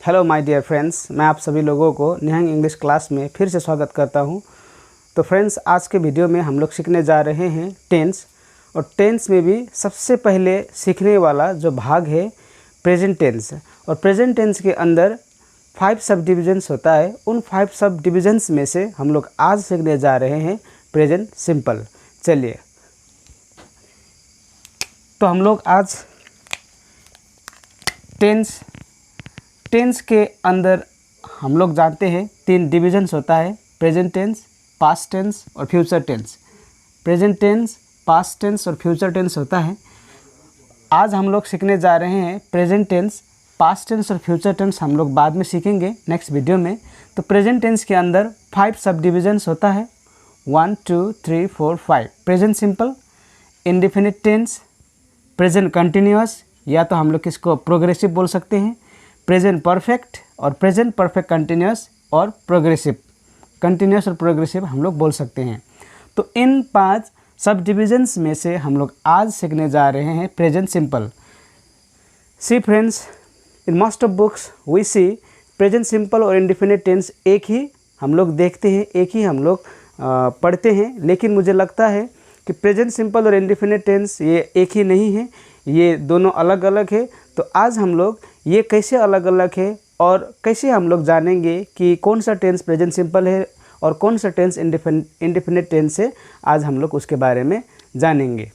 Hello my dear friends, मैं आप सभी लोगों को निहंग इंग्लिश क्लास में फिर से स्वागत करता हूं। तो फ्रेंड्स, आज के वीडियो में हम लोग सीखने जा रहे हैं टेंस। और टेंस में भी सबसे पहले सीखने वाला जो भाग है प्रेजेंट टेंस। और प्रेजेंट टेंस के अंदर 5 सब डिविजन्स होता है। उन 5 सब डिविजन्स में से हम लोग आज सीखने जा रहे हैं प्रेजेंट सिंपल। चलिए, तो हम लोग आज टेंस के अंदर हम लोग जानते हैं 3 डिविजन्स होता है, प्रेजेंट टेंस, पास्ट टेंस और future tense. Present tense, past tense और फ्यूचर टेंस होता है। आज हम लोग सीखने जा रहे हैं प्रेजेंट टेंस। पास्ट टेंस और फ्यूचर टेंस हम लोग बाद में सीखेंगे नेक्स्ट वीडियो में। तो प्रेजेंट टेंस के अंदर 5 सब डिविजन्स होता है, 1 2 3 4 5। Present simple, indefinite tense, present continuous या तो हम लोग इसको प्रोग्रेसिव बोल सकते हैं, प्रेजेंट परफेक्ट और प्रेजेंट परफेक्ट कंटिन्यूअस और प्रोग्रेसिव। कंटिन्यूअस और प्रोग्रेसिव हम लोग बोल सकते हैं। तो इन 5 सब डिविजन्स में से हम लोग आज सीखने जा रहे हैं present simple. See friends, in most of books we see present simple और इंडेफिनिट टेंस एक ही हम लोग देखते हैं, एक ही हम लोग पढ़ते हैं। लेकिन मुझे लगता है कि प्रेजेंट सिंपल और इंडेफिनिट टेंस ये एक ही नहीं है, ये दोनों अलग अलग है। तो आज हम लोग ये कैसे अलग अलग है और कैसे हम लोग जानेंगे कि कौन सा टेंस प्रेजेंट सिंपल है और कौन सा टेंस इंडेफिनिट टेंस है, आज हम लोग उसके बारे में जानेंगे।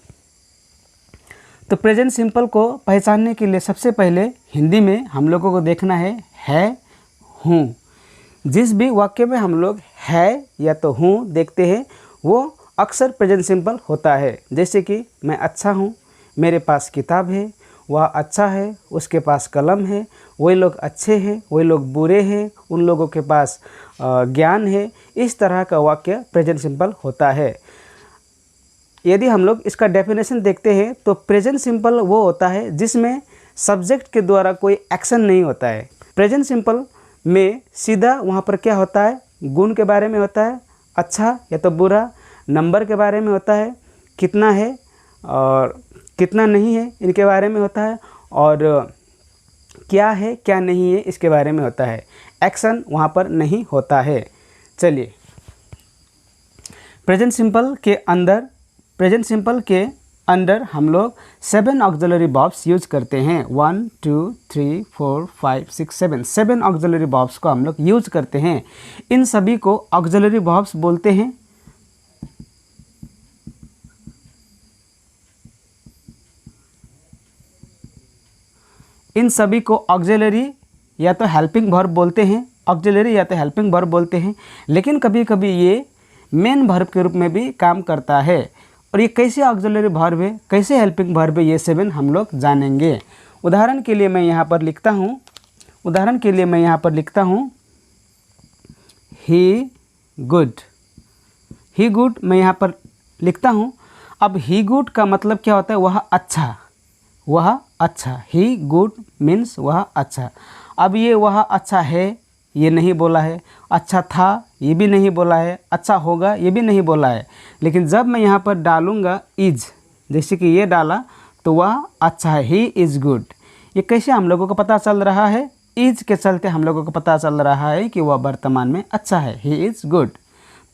तो प्रेजेंट सिंपल को पहचानने के लिए सबसे पहले हिंदी में हम लोगों को देखना है, हूँ। जिस भी वाक्य में हम लोग है या तो हूँ देखते हैं वो अक्सर प्रेजेंट सिंपल होता है। जैसे कि मैं अच्छा हूँ, मेरे पास किताब है, वह अच्छा है, उसके पास कलम है, वही लोग अच्छे हैं, वही लोग बुरे हैं, उन लोगों के पास ज्ञान है। इस तरह का वाक्य प्रेजेंट सिंपल होता है। यदि हम लोग इसका डेफिनेशन देखते हैं तो प्रेजेंट सिंपल वो होता है जिसमें सब्जेक्ट के द्वारा कोई एक्शन नहीं होता है। प्रेजेंट सिंपल में सीधा वहाँ पर क्या होता है, गुण के बारे में होता है, अच्छा या तो बुरा, नंबर के बारे में होता है, कितना है और कितना नहीं है इनके बारे में होता है, और क्या है क्या नहीं है इसके बारे में होता है। एक्शन वहाँ पर नहीं होता है। चलिए, प्रेजेंट सिंपल के अंदर हम लोग 7 ऑक्सिलरी वर्ब्स यूज करते हैं। 1 2 3 4 5 6 7 ऑक्सिलरी वर्ब्स को हम लोग यूज करते हैं। इन सभी को ऑक्सिलरी वर्ब्स बोलते हैं। इन सभी को ऑक्सिलरी या तो हेल्पिंग वर्ब बोलते हैं, ऑक्सिलरी या तो हेल्पिंग वर्ब बोलते हैं। लेकिन कभी कभी ये मेन वर्ब के रूप में भी काम करता है। और ये कैसे ऑक्सिलरी वर्ब है, कैसे हेल्पिंग वर्ब है, ये 7 हम लोग जानेंगे। उदाहरण के लिए मैं यहाँ पर लिखता हूँ ही गुड मैं यहाँ पर लिखता हूँ। अब ही गुड का मतलब क्या होता है, वह अच्छा। ही गुड मीन्स वह अच्छा। अब ये वह अच्छा है ये नहीं बोला है, अच्छा था ये भी नहीं बोला है, अच्छा होगा ये भी नहीं बोला है। लेकिन जब मैं यहाँ पर डालूँगा इज, जैसे कि ये डाला तो वह अच्छा है, ही इज़ गुड। ये कैसे हम लोगों को पता चल रहा है, इज के चलते हम लोगों को पता चल रहा है कि वह वर्तमान में अच्छा है, ही इज़ गुड।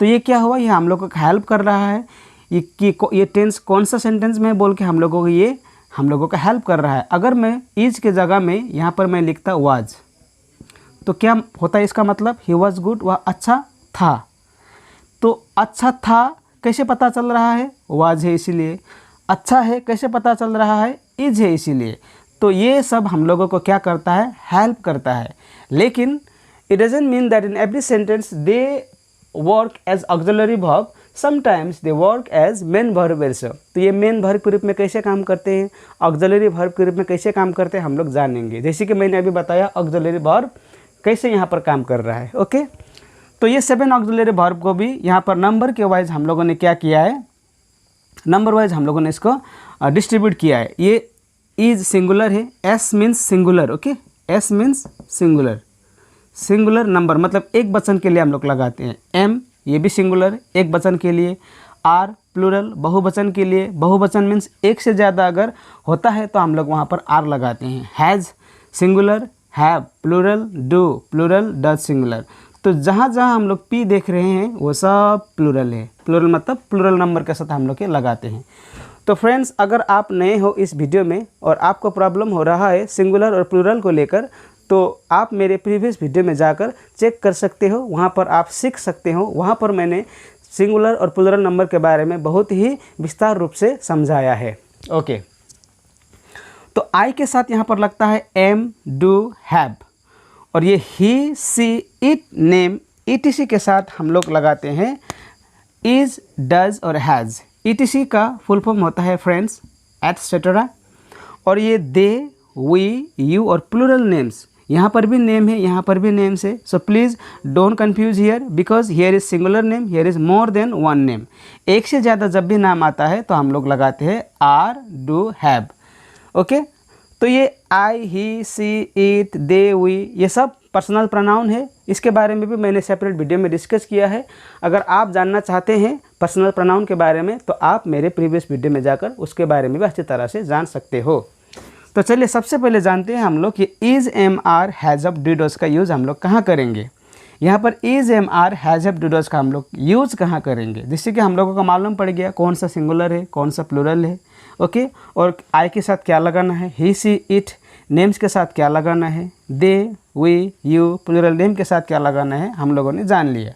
तो ये क्या हुआ, ये हम लोगों को हेल्प कर रहा है ये टेंस कौन सा सेंटेंस में बोल के हम लोगों को हेल्प कर रहा है। अगर मैं इज के जगह में यहाँ पर मैं लिखता वाज, तो क्या होता है इसका मतलब, ही वॉज गुड, वह अच्छा था। तो अच्छा था कैसे पता चल रहा है, वाज है इसीलिए। अच्छा है कैसे पता चल रहा है, इज है इसीलिए। तो ये सब हम लोगों को क्या करता है, हेल्प करता है। लेकिन it doesn't mean that in every sentence they work as auxiliary verb, sometimes they work as main verb also. तो ये मेन वर्ब के रूप में कैसे काम करते हैं, ऑक्सिलरी वर्ब के रूप में कैसे काम करते हैं, हम लोग जानेंगे। जैसे कि मैंने अभी बताया ऑक्सिलरी वर्ब कैसे यहाँ पर काम कर रहा है। ओके, तो ये 7 ऑक्सिलरी वर्ब को भी यहाँ पर नंबर के वाइज हम लोगों ने क्या किया है, नंबर वाइज हम लोगों ने इसको डिस्ट्रीब्यूट किया है। ये इज सिंगुलर है, S means singular. Okay, S means singular number, मतलब एक वचन के लिए हम लोग लगाते हैं। एम ये भी सिंगुलर एक वचन के लिए। आर प्लूरल बहुवचन के लिए। बहुवचन मीन्स एक से ज़्यादा अगर होता है तो हम लोग वहाँ पर आर लगाते हैं। Has singular, have plural, do plural, does singular. तो जहाँ जहाँ हम लोग पी देख रहे हैं वो सब प्लूरल है। प्लूरल मतलब प्लूरल नंबर के साथ हम लोग के लगाते हैं। तो फ्रेंड्स, अगर आप नए हो इस वीडियो में और आपको प्रॉब्लम हो रहा है सिंगुलर और प्लूरल को लेकर, तो आप मेरे प्रीवियस वीडियो में जाकर चेक कर सकते हो, वहाँ पर आप सीख सकते हो। वहाँ पर मैंने सिंगुलर और प्लूरल नंबर के बारे में बहुत ही विस्तार रूप से समझाया है। ओके, तो आई के साथ यहाँ पर लगता है एम, डू, हैव, और ये ही, सी, इट, नेम, ईटीसी के साथ हम लोग लगाते हैं इज, डज और हैज़। ईटीसी का फुल फॉर्म होता है फ्रेंड्स एटसेट्रा, और ये दे, वी, यू और प्लूरल नेम्स, यहाँ पर भी नेम है, यहाँ पर भी नेम्स है। So please don't confuse here, because here is singular name, here is more than one name. एक से ज़्यादा जब भी नाम आता है तो हम लोग लगाते हैं आर, डू, हैव। ओके, तो ये आई, ही, सी, इट, दे, वी, ये सब पर्सनल प्रोनाउन है। इसके बारे में भी मैंने सेपरेट वीडियो में डिस्कस किया है। अगर आप जानना चाहते हैं पर्सनल प्रोनाउन के बारे में तो आप मेरे प्रीवियस वीडियो में जाकर उसके बारे में भी अच्छी तरह से जान सकते हो। तो चलिए सबसे पहले जानते हैं हम लोग कि is, am, are, has, of, do, does का यूज़ हम लोग कहाँ करेंगे। यहाँ पर is, am, are, has, of, do, does का हम लोग यूज़ कहाँ करेंगे, जिससे कि हम लोगों को मालूम पड़ गया कौन सा सिंगुलर है, कौन सा प्लूरल है। ओके, और आई के साथ क्या लगाना है, ही, सी, इट, नेम्स के साथ क्या लगाना है, दे, वी, यू, प्लूरल नेम के साथ क्या लगाना है, हम लोगों ने जान लिया।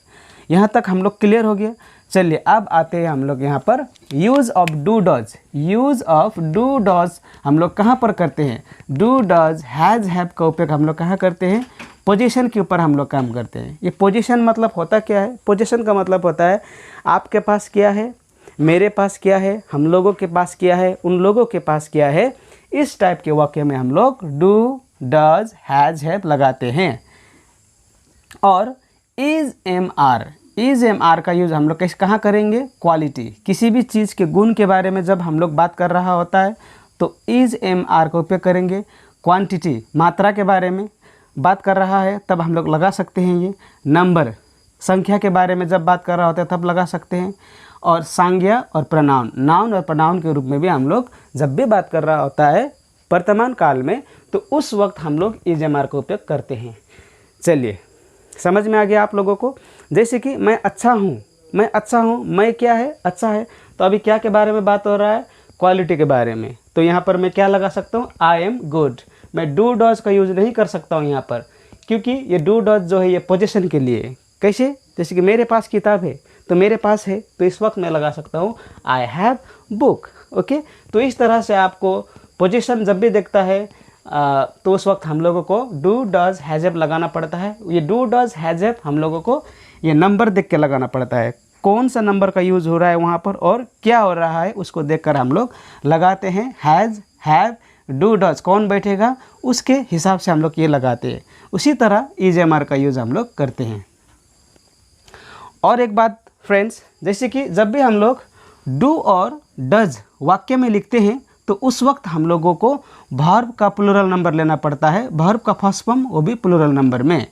यहाँ तक हम लोग क्लियर हो गया। चलिए अब आते हैं हम लोग यहाँ पर use of do does. Use of do does हम लोग कहाँ पर करते हैं, डू डज हैज़ हैव का उपयोग हम लोग कहाँ करते हैं, पोजीशन के ऊपर हम लोग काम करते हैं। ये पोजीशन मतलब होता क्या है, पोजीशन का मतलब होता है आपके पास क्या है, मेरे पास क्या है, हम लोगों के पास क्या है, उन लोगों के पास क्या है। इस टाइप के वाक्य में हम लोग डू, डज, हैज़, हैव लगाते हैं। और is, am, are, is, am, are का यूज़ हम लोग कैसे कहाँ करेंगे, क्वालिटी, किसी भी चीज़ के गुण के बारे में जब हम लोग बात कर रहा होता है तो इज़, एम, आर का उपयोग करेंगे। क्वांटिटी, मात्रा के बारे में बात कर रहा है तब हम लोग लगा सकते हैं ये। नंबर, संख्या के बारे में जब बात कर रहा होता है तब लगा सकते हैं। और संज्ञा और प्रनाउन, नाउन और प्रनाउन के रूप में भी हम लोग जब भी बात कर रहा होता है वर्तमान काल में तो उस वक्त हम लोग इज़, एम, आर का उपयोग करते हैं। चलिए समझ में आ गया आप लोगों को। जैसे कि मैं अच्छा हूँ, मैं अच्छा हूँ, मैं क्या है, अच्छा है। तो अभी क्या के बारे में बात हो रहा है, क्वालिटी के बारे में। तो यहाँ पर मैं क्या लगा सकता हूँ, आई एम गुड। मैं डू डज का यूज़ नहीं कर सकता हूँ यहाँ पर, क्योंकि ये डू डज जो है ये पोजीशन के लिए है। कैसे, जैसे कि मेरे पास किताब है तो मेरे पास है, तो इस वक्त मैं लगा सकता हूँ आई हैव बुक। ओके, तो इस तरह से आपको पोजीशन जब भी देखता है तो उस वक्त हम लोगों को डू डज हैज़ हैव लगाना पड़ता है। ये डू डज हैज़ हैव हम लोगों को ये नंबर देख के लगाना पड़ता है, कौन सा नंबर का यूज़ हो रहा है वहाँ पर और क्या हो रहा है उसको देखकर हम लोग लगाते हैं। हैज़, हैव, डू डज कौन बैठेगा उसके हिसाब से हम लोग ये लगाते हैं। उसी तरह इज़, एम, आर का यूज़ हम लोग करते हैं। और एक बात फ्रेंड्स, जैसे कि जब भी हम लोग डू और डज वाक्य में लिखते हैं तो उस वक्त हम लोगों को वर्ब का प्लूरल नंबर लेना पड़ता है। वर्ब का फर्स्ट फॉर्म वो भी प्लूरल नंबर में।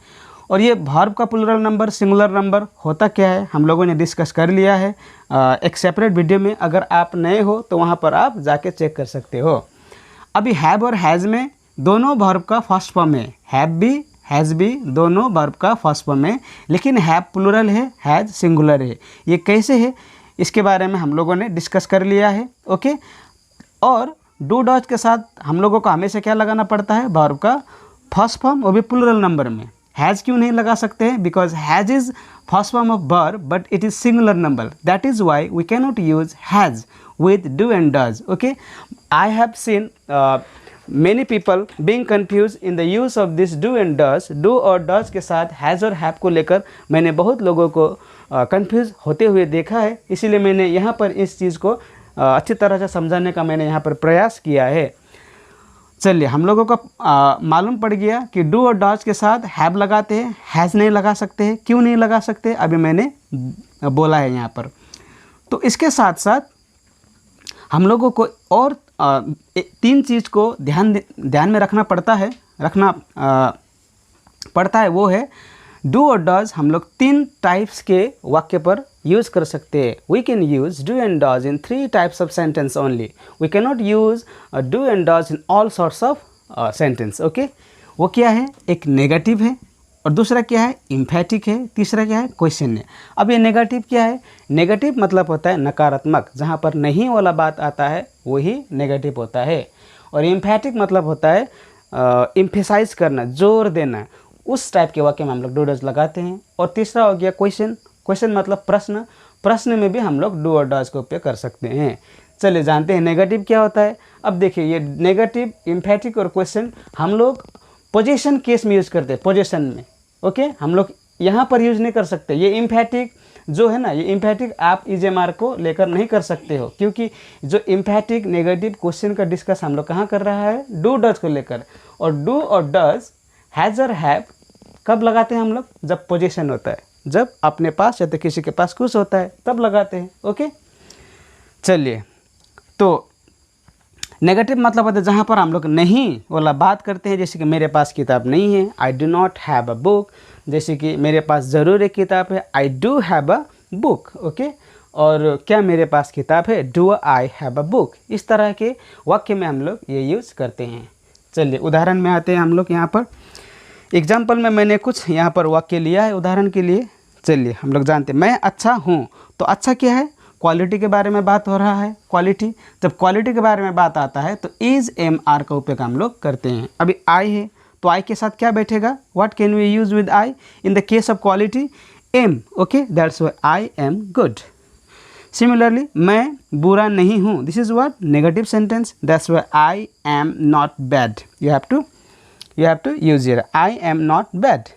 और ये वर्ब का प्लूरल नंबर, सिंगुलर नंबर होता क्या है हम लोगों ने डिस्कस कर लिया है एक सेपरेट वीडियो में। अगर आप नए हो तो वहाँ पर आप जाके चेक कर सकते हो। अभी हैव और हैज़ में दोनों वर्ब का फर्स्ट फॉर्म है, हैव भी हैज़ भी दोनों वर्ब का फर्स्ट फॉर्म है, लेकिन हैव प्लूरल है, हैज़ सिंगुलर है। ये कैसे है इसके बारे में हम लोगों ने डिस्कस कर लिया है। ओके, और डू डज के साथ हम लोगों को हमेशा क्या लगाना पड़ता है, वर्ब का फर्स्ट फॉर्म, वो भी प्लूरल नंबर में। हैज़ क्यों नहीं लगा सकते हैं, because has is first form of verb but it is singular number, that is why we can not use has with do and does. Okay, I have seen many people being confused in the use of this do and does. do और does के साथ has और have को लेकर मैंने बहुत लोगों को कंफ्यूज होते हुए देखा है। इसीलिए मैंने यहाँ पर इस चीज़ को अच्छी तरह से समझाने का मैंने यहाँ पर प्रयास किया है। चलिए हम लोगों को मालूम पड़ गया कि डू और डज के साथ हैव लगाते हैं, हैज़ नहीं लगा सकते हैं। क्यों नहीं लगा सकते अभी मैंने बोला है यहाँ पर। तो इसके साथ साथ हम लोगों को और तीन चीज़ को ध्यान में रखना पड़ता है, वो है डू और डज हम लोग तीन टाइप्स के वाक्य पर यूज़ कर सकते हैं। We can use do and does in 3 types of sentence only. We can not use do and does in all sorts of sentence. Okay, वो क्या है, एक नेगेटिव है और दूसरा क्या है, इम्फेटिक है, तीसरा क्या है, क्वेश्चन है। अब ये नेगेटिव क्या है, नेगेटिव मतलब होता है नकारात्मक, जहाँ पर नहीं वाला बात आता है वही नेगेटिव होता है। और इम्फेटिक मतलब होता है इम्फेसाइज करना, जोर देना, उस टाइप के वाक्य में हम लोग डू डज लगाते हैं। और तीसरा हो गया क्वेश्चन, क्वेश्चन मतलब प्रश्न, प्रश्न में भी हम लोग डू और डज का उपयोग कर सकते हैं। चलिए जानते हैं नेगेटिव क्या होता है। अब देखिए ये नेगेटिव, इम्फेटिक और क्वेश्चन हम लोग पोजीशन केस में यूज़ करते हैं, पोजीशन में। ओके, हम लोग यहाँ पर यूज़ नहीं कर सकते। ये इम्फेटिक जो है ना, ये इम्फेटिक आप EJMR को लेकर नहीं कर सकते हो, क्योंकि जो इम्फेटिक नेगेटिव क्वेश्चन का डिस्कस हम लोग कहाँ कर रहा है, डू डज को लेकर। और डू और डज, हैज़ और हैव कब लगाते हैं हम लोग, जब पोजीशन होता है, जब अपने पास या तो किसी के पास कुछ होता है तब लगाते हैं। ओके, चलिए, तो नेगेटिव मतलब होता है जहाँ पर हम लोग नहीं वाला बात करते हैं, जैसे कि मेरे पास किताब नहीं है, I do not have a book. जैसे कि मेरे पास ज़रूर एक किताब है, I do have a book. Okay, और क्या मेरे पास किताब है, do I have a book. इस तरह के वाक्य में हम लोग ये यूज़ करते हैं। चलिए उदाहरण में आते हैं हम लोग। यहाँ पर एग्जाम्पल में मैंने कुछ यहाँ पर वाक्य लिया है उदाहरण के लिए। चलिए हम लोग जानते हैं, मैं अच्छा हूँ, तो अच्छा क्या है, क्वालिटी के बारे में बात हो रहा है, क्वालिटी। जब क्वालिटी के बारे में बात आता है तो इज़ MR का उपयोग हम लोग करते हैं। अभी आई है तो आई के साथ क्या बैठेगा, what can we use with I in the case of quality, am. Okay, that's why I am good. Similarly मैं बुरा नहीं हूँ, this is what, negative sentence, that's why I am not bad. You have to use here, I am not bad.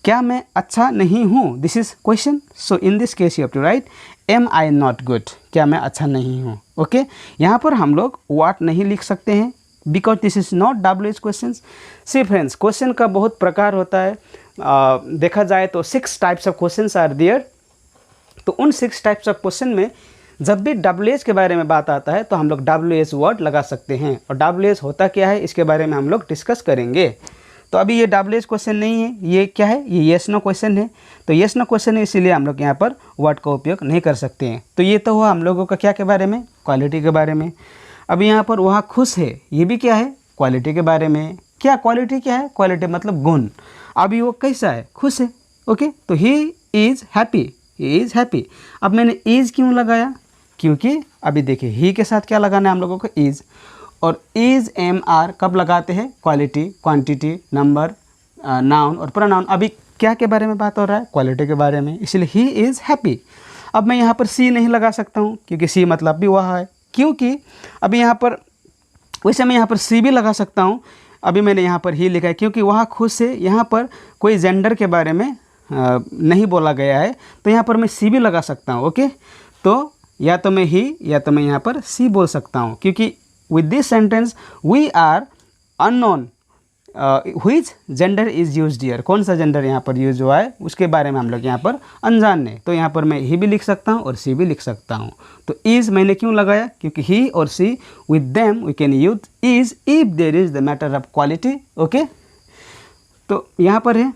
क्या मैं अच्छा नहीं हूँ, this is question, so in this case you have to write am I not good, क्या मैं अच्छा नहीं हूँ। ओके, यहाँ पर हम लोग व्हाट नहीं लिख सकते हैं, because this is not WH question. See friends, question का बहुत प्रकार होता है, देखा जाए तो 6 types of question are there. तो उन 6 टाइप्स ऑफ क्वेश्चन में जब भी WH के बारे में बात आता है तो हम लोग WH वर्ड लगा सकते हैं। और WH होता क्या है इसके बारे में हम लोग डिस्कस करेंगे। तो अभी ये WH क्वेश्चन नहीं है, ये क्या है, ये येस नो क्वेश्चन है। तो येस नो क्वेश्चन है, इसीलिए हम लोग यहाँ पर वर्ड का उपयोग नहीं कर सकते हैं। तो ये तो हुआ हम लोगों का क्या के बारे में, क्वालिटी के बारे में। अभी यहाँ पर वहाँ खुश है, ये भी क्या है, क्वालिटी के बारे में। क्या क्वालिटी क्या है, क्वालिटी मतलब गुण। अभी वो कैसा है, खुश है। ओके, तो he is happy, he is happy. अब मैंने इज़ क्यों लगाया, क्योंकि अभी देखिए ही के साथ क्या लगाना है हम लोगों को, इज़। और इज़ MR कब लगाते हैं, क्वालिटी, क्वांटिटी, नंबर, नाउन और प्रोनाउन। अभी क्या के बारे में बात हो रहा है, क्वालिटी के बारे में, इसलिए ही इज़ हैप्पी। अब मैं यहाँ पर सी नहीं लगा सकता हूँ, क्योंकि सी मतलब भी वह है, क्योंकि अभी यहाँ पर, वैसे मैं यहाँ पर सी भी लगा सकता हूँ। अभी मैंने यहाँ पर ही लिखा है क्योंकि वहाँ खुश है, यहाँ पर कोई जेंडर के बारे में नहीं बोला गया है, तो यहाँ पर मैं सी भी लगा सकता हूँ। ओके, तो या तो मैं ही या तो मैं यहाँ पर सी बोल सकता हूँ, क्योंकि with this sentence we are unknown which gender is used here, कौन सा जेंडर यहाँ पर यूज हुआ है उसके बारे में हम लोग यहाँ पर अनजान है। तो यहाँ पर मैं ही भी लिख सकता हूँ और सी भी लिख सकता हूँ। तो इज़ मैंने क्यों लगाया, क्योंकि ही और सी with them we can use is if there is the matter of quality। Okay, तो यहाँ पर है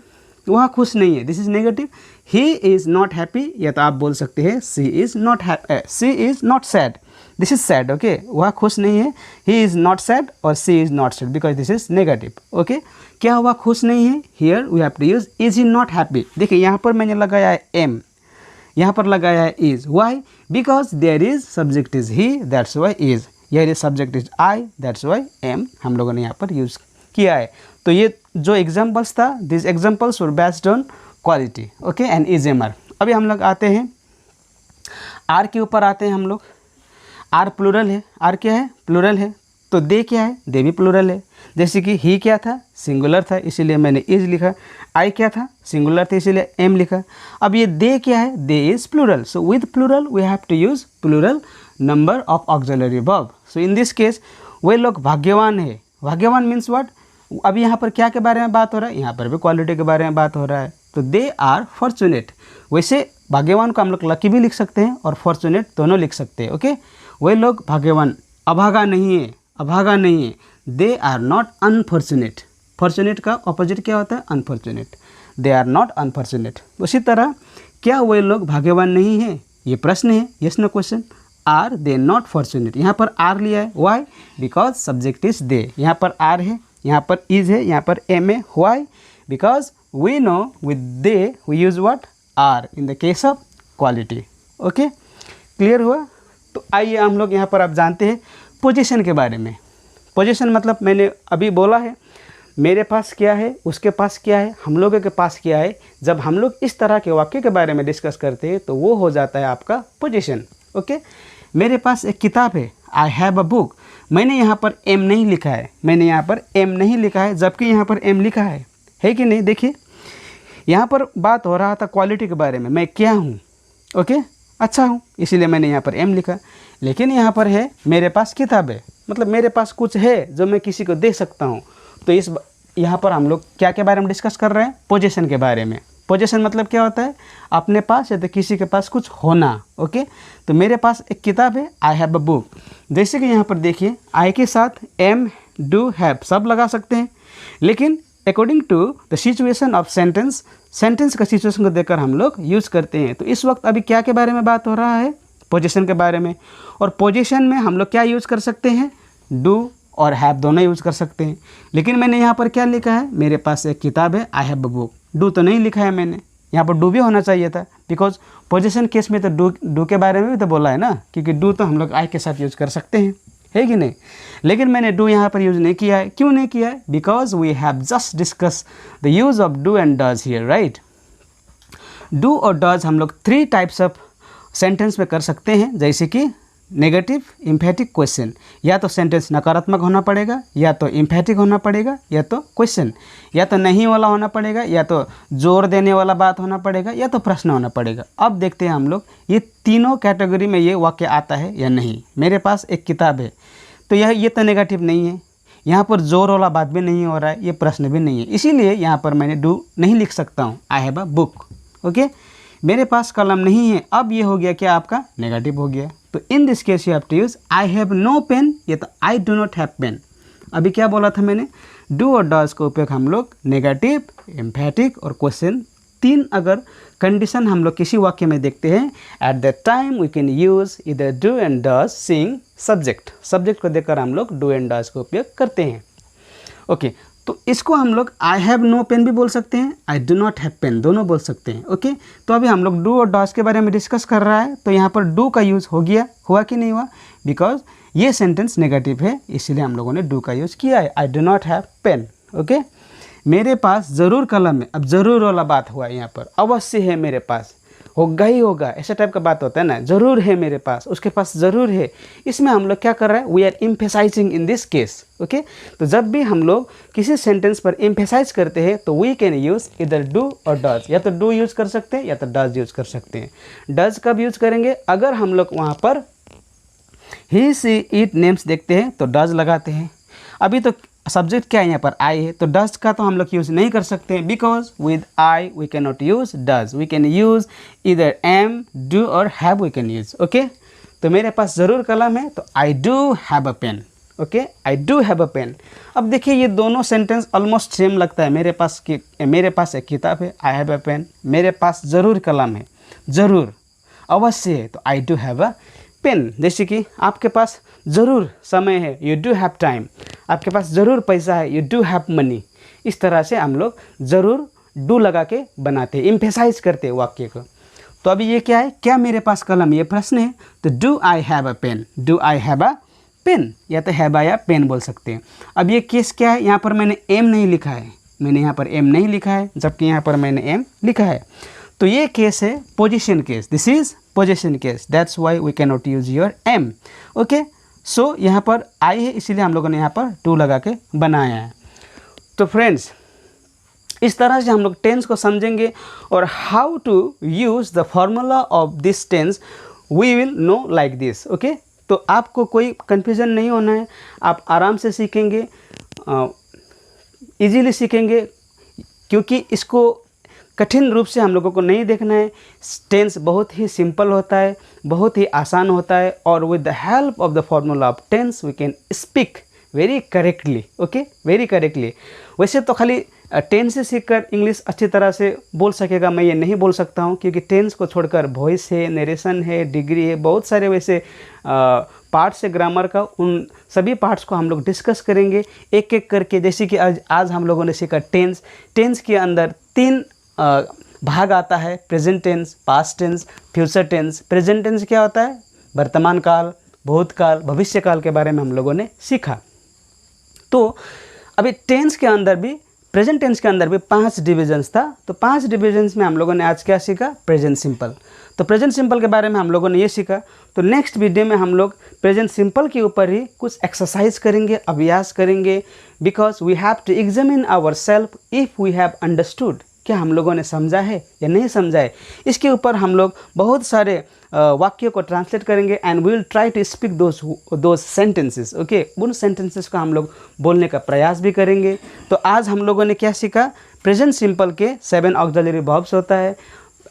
वहाँ खुश नहीं है, this is negative. He is not happy, या तो आप बोल सकते हैं she is not happy, she is not sad, this is sad. Okay, वह खुश नहीं है, ही इज़ नॉट सैड और she is not sad, because this is negative. Okay, क्या हुआ, खुश नहीं है, here we have to use is he not happy. देखिए यहाँ पर मैंने लगाया है एम, यहाँ पर लगाया है is, why, because there is subject is he, that's why is, here is subject is I, that's why am हम लोगों ने यहाँ पर यूज़ किया है। तो ये जो एग्जाम्पल्स था, this examples were based on quality, okay, and EJMR। अभी हम लोग आते हैं आर के ऊपर आते हैं हम लोग। आर प्लूरल है, आर क्या है, प्लूरल है। तो दे क्या है, दे भी प्लूरल है। जैसे कि ही क्या था, सिंगुलर था, इसीलिए मैंने इज लिखा। आई क्या था, सिंगुलर था, इसीलिए एम लिखा। अब ये दे क्या है, they is plural, so with plural we have to use plural number of auxiliary verb. So in this case वे लोग भाग्यवान है। भाग्यवान मीन्स व्हाट, अभी यहाँ पर क्या के बारे में बात हो रहा है, यहाँ पर भी क्वालिटी के बारे में बात हो रहा है। तो दे आर फॉर्चुनेट। वैसे भाग्यवान को हम लोग लकी भी लिख सकते हैं और फॉर्चुनेट दोनों लिख सकते हैं। ओके, वे लोग भाग्यवान, अभागा नहीं है, अभागा नहीं है। They are not unfortunate. Fortunate का ऑपोजिट क्या होता है, unfortunate. They are not unfortunate. उसी तरह क्या वे लोग भाग्यवान नहीं है, ये प्रश्न है, yes no question. Are they not fortunate, यहाँ पर आर लिया है, why, because subject is they. यहाँ पर आर है, यहाँ पर इज है, यहाँ पर एम है। Why? Because we know with they we use what? Are in the case of quality. Okay, clear हुआ? तो आइए हम लोग यहाँ पर आप जानते हैं पोजीशन के बारे में। पोजीशन मतलब मैंने अभी बोला है, मेरे पास क्या है, उसके पास क्या है, हम लोगों के पास क्या है। जब हम लोग इस तरह के वाक्य के बारे में डिस्कस करते हैं तो वो हो जाता है आपका पोजीशन। ओके, मेरे पास एक किताब है, आई हैव अ बुक। मैंने यहाँ पर एम नहीं लिखा है, मैंने यहाँ पर एम नहीं लिखा है, जबकि यहाँ पर एम लिखा है कि नहीं? देखिए यहाँ पर बात हो रहा था क्वालिटी के बारे में, मैं क्या हूँ? ओके, अच्छा हूँ, इसीलिए मैंने यहाँ पर एम लिखा। लेकिन यहाँ पर है मेरे पास किताब है, मतलब मेरे पास कुछ है जो मैं किसी को दे सकता हूँ। तो इस यहाँ पर हम लोग क्या के बारे में डिस्कस कर रहे हैं? पोजीशन के बारे में। पोजीशन मतलब क्या होता है? अपने पास या तो किसी के पास कुछ होना। ओके, तो मेरे पास एक किताब है, आई हैव अ बुक। जैसे कि यहाँ पर देखिए, आई के साथ एम, डू, हैव सब लगा सकते हैं, लेकिन according to the situation of sentence, sentence का सिचुएशन को देखकर हम लोग यूज़ करते हैं। तो इस वक्त अभी क्या के बारे में बात हो रहा है? पोजीशन के बारे में। और पोजीशन में हम लोग क्या यूज़ कर सकते हैं? डू और हैव दोनों यूज़ कर सकते हैं। लेकिन मैंने यहाँ पर क्या लिखा है? मेरे पास एक किताब है, आई हैव अ बुक। डू तो नहीं लिखा है मैंने, यहाँ पर डू भी होना चाहिए था, बिकॉज पोजीशन केस में तो डू के बारे में भी तो बोला है ना, क्योंकि डू तो हम लोग आई के साथ यूज़ कर सकते हैं, है कि नहीं? लेकिन मैंने डू यहाँ पर यूज़ नहीं किया है। क्यों नहीं किया है? Because we have just discuss the use of do and does here, right? Do और डज हम लोग 3 टाइप्स ऑफ सेंटेंस में कर सकते हैं, जैसे कि नेगेटिव, इम्फेटिक, क्वेश्चन। या तो सेंटेंस नकारात्मक होना पड़ेगा, या तो इम्फेटिक होना पड़ेगा, या तो क्वेश्चन, या तो नहीं वाला होना पड़ेगा, या तो जोर देने वाला बात होना पड़ेगा, या तो प्रश्न होना पड़ेगा। अब देखते हैं हम लोग ये तीनों कैटेगरी में ये वाक्य आता है या नहीं। मेरे पास एक किताब है, तो ये तो नेगेटिव नहीं है, यहाँ पर जोर वाला बात भी नहीं हो रहा है, ये प्रश्न भी नहीं है, इसीलिए यहाँ पर मैंने डू नहीं लिख सकता हूँ। आई हैव अ बुक। ओके, मेरे पास कलम नहीं है, अब ये हो गया क्या? आपका नेगेटिव हो गया। तो in this case you have to use I have no pen, या तो I do not have pen. अभी क्या बोला था मैंने? डू और डज का उपयोग हम लोग नेगेटिव, एम्फेटिक और क्वेश्चन 3 अगर कंडीशन हम लोग किसी वाक्य में देखते हैं, at that time we can use इधर do and does seeing subject. Subject को देखकर हम लोग डू एंड डज का उपयोग करते हैं। ओके, तो इसको हम लोग आई हैव नो पेन भी बोल सकते हैं, I do not have pen दोनों बोल सकते हैं। ओके, तो अभी हम लोग डू और डज के बारे में डिस्कस कर रहा है, तो यहाँ पर डू का यूज़ हो गया, हुआ कि नहीं हुआ? बिकॉज ये सेंटेंस नेगेटिव है, इसलिए हम लोगों ने डू का यूज़ किया है। I do not have pen. Okay, मेरे पास ज़रूर कलम है। अब ज़रूर वाला बात हुआ यहाँ पर, अवश्य है मेरे पास, होगा ही होगा, ऐसा टाइप का बात होता है ना। ज़रूर है मेरे पास, उसके पास ज़रूर है। इसमें हम लोग क्या कर रहे हैं? We are emphasizing in this case. Okay, तो जब भी हम लोग किसी सेंटेंस पर एम्फेसाइज करते हैं तो वी कैन यूज़ इधर डू और डज, या तो डू यूज़ कर सकते हैं या तो डज यूज़ कर सकते हैं। डज कब यूज़ करेंगे? अगर हम लोग वहाँ पर ही, सी, इट नेम्स देखते हैं तो डज लगाते हैं। अभी तो सब्जेक्ट क्या है यहाँ पर? आई है, तो डज का तो हम लोग यूज़ नहीं कर सकते हैं, because with I we can not use does. We can use इधर एम, डू और have we can use. Okay, तो मेरे पास ज़रूर कलम है, तो I do have a pen. Okay, I do have a pen. अब देखिए ये दोनों सेंटेंस ऑलमोस्ट सेम लगता है। मेरे पास एक किताब है, आई हैव अ पेन। मेरे पास ज़रूर कलम है, ज़रूर अवश्य है, तो I do have a pen. जैसे कि आपके पास ज़रूर समय है, यू डू हैव टाइम। आपके पास ज़रूर पैसा है, यू डू हैव मनी। इस तरह से हम लोग ज़रूर डू लगा के बनाते हैं, एम्फेसाइज करते हैं वाक्य को। तो अभी ये क्या है? क्या मेरे पास कलम, ये प्रश्न है, तो do I have a pen, do I have a pen, या तो हैव या पेन बोल सकते हैं। अब ये केस क्या है? यहाँ पर मैंने एम नहीं लिखा है, मैंने यहाँ पर एम नहीं लिखा है, जबकि यहाँ पर मैंने एम लिखा है। तो ये केस है position case, this is position case, that's why we can not use your am. Okay, so यहाँ पर आई है, इसीलिए हम लोगों ने यहाँ पर टू लगा के बनाया है। तो फ्रेंड्स, इस तरह से हम लोग टेंस को समझेंगे, और how to use the formula of this tense we will know like this. Okay, तो आपको कोई कन्फ्यूज़न नहीं होना है, आप आराम से सीखेंगे, इजीली सीखेंगे, क्योंकि इसको कठिन रूप से हम लोगों को नहीं देखना है। टेंस बहुत ही सिंपल होता है, बहुत ही आसान होता है, और with the help of the formula of tense we can speak very correctly. Okay, very correctly. वैसे तो खाली टेंस से सीखकर इंग्लिश अच्छी तरह से बोल सकेगा, मैं ये नहीं बोल सकता हूँ, क्योंकि टेंस को छोड़कर वॉइस है, नरेशन है, डिग्री है, बहुत सारे वैसे पार्ट्स है ग्रामर का। उन सभी पार्ट्स को हम लोग डिस्कस करेंगे एक एक करके। जैसे कि आज हम लोगों ने सीखा टेंस। टेंस के अंदर 3 भाग आता है, present tense, past tense, future tense. Present tense क्या होता है? वर्तमान काल, भूतकाल, भविष्य काल के बारे में हम लोगों ने सीखा। तो अभी टेंस के अंदर भी, प्रेजेंट टेंस के अंदर भी 5 डिविजन्स था। तो 5 डिविजन्स में हम लोगों ने आज क्या सीखा? Present simple. तो प्रेजेंट सिंपल के बारे में हम लोगों ने ये सीखा। तो नेक्स्ट वीडियो में हम लोग प्रेजेंट सिंपल के ऊपर ही कुछ एक्सरसाइज करेंगे, अभ्यास करेंगे, because we have to examine our self if we have understood. क्या हम लोगों ने समझा है या नहीं समझा है? इसके ऊपर हम लोग बहुत सारे वाक्यों को ट्रांसलेट करेंगे and we will try to speak those sentences. Okay, उन सेंटेंसेस को हम लोग बोलने का प्रयास भी करेंगे। तो आज हम लोगों ने क्या सीखा? प्रेजेंट सिंपल के 7 ऑक्सिलरी वर्ब्स होता है,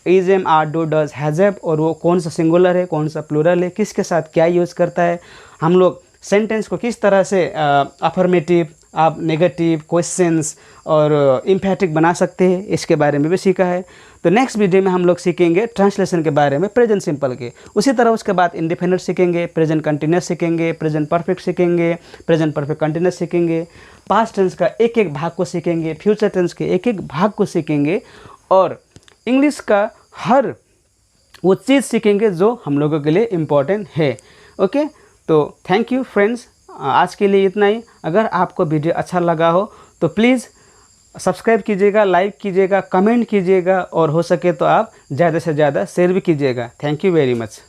is, am, are, do, does, has, have, और वो कौन सा सिंगुलर है, कौन सा प्लूरल है, किसके साथ क्या यूज़ करता है। हम लोग सेंटेंस को किस तरह से अफर्मेटिव, आप नेगेटिव, क्वेश्चंस और इम्फेटिक बना सकते हैं, इसके बारे में भी सीखा है। तो नेक्स्ट वीडियो में हम लोग सीखेंगे ट्रांसलेशन के बारे में प्रेजेंट सिंपल के। उसी तरह उसके बाद इंडिफिनिट सीखेंगे, प्रेजेंट कंटिन्यूस सीखेंगे, प्रेजेंट परफेक्ट सीखेंगे, प्रेजेंट परफेक्ट कंटिन्यूस सीखेंगे, पास्ट टेंस का एक एक भाग को सीखेंगे, फ्यूचर टेंस के एक एक भाग को सीखेंगे, और इंग्लिश का हर वो चीज़ सीखेंगे जो हम लोगों के लिए इम्पोर्टेंट है। ओके, तो थैंक यू फ्रेंड्स, आज के लिए इतना ही। अगर आपको वीडियो अच्छा लगा हो तो प्लीज़ सब्सक्राइब कीजिएगा, लाइक कीजिएगा, कमेंट कीजिएगा, और हो सके तो आप ज़्यादा से ज़्यादा शेयर भी कीजिएगा। Thank you very much.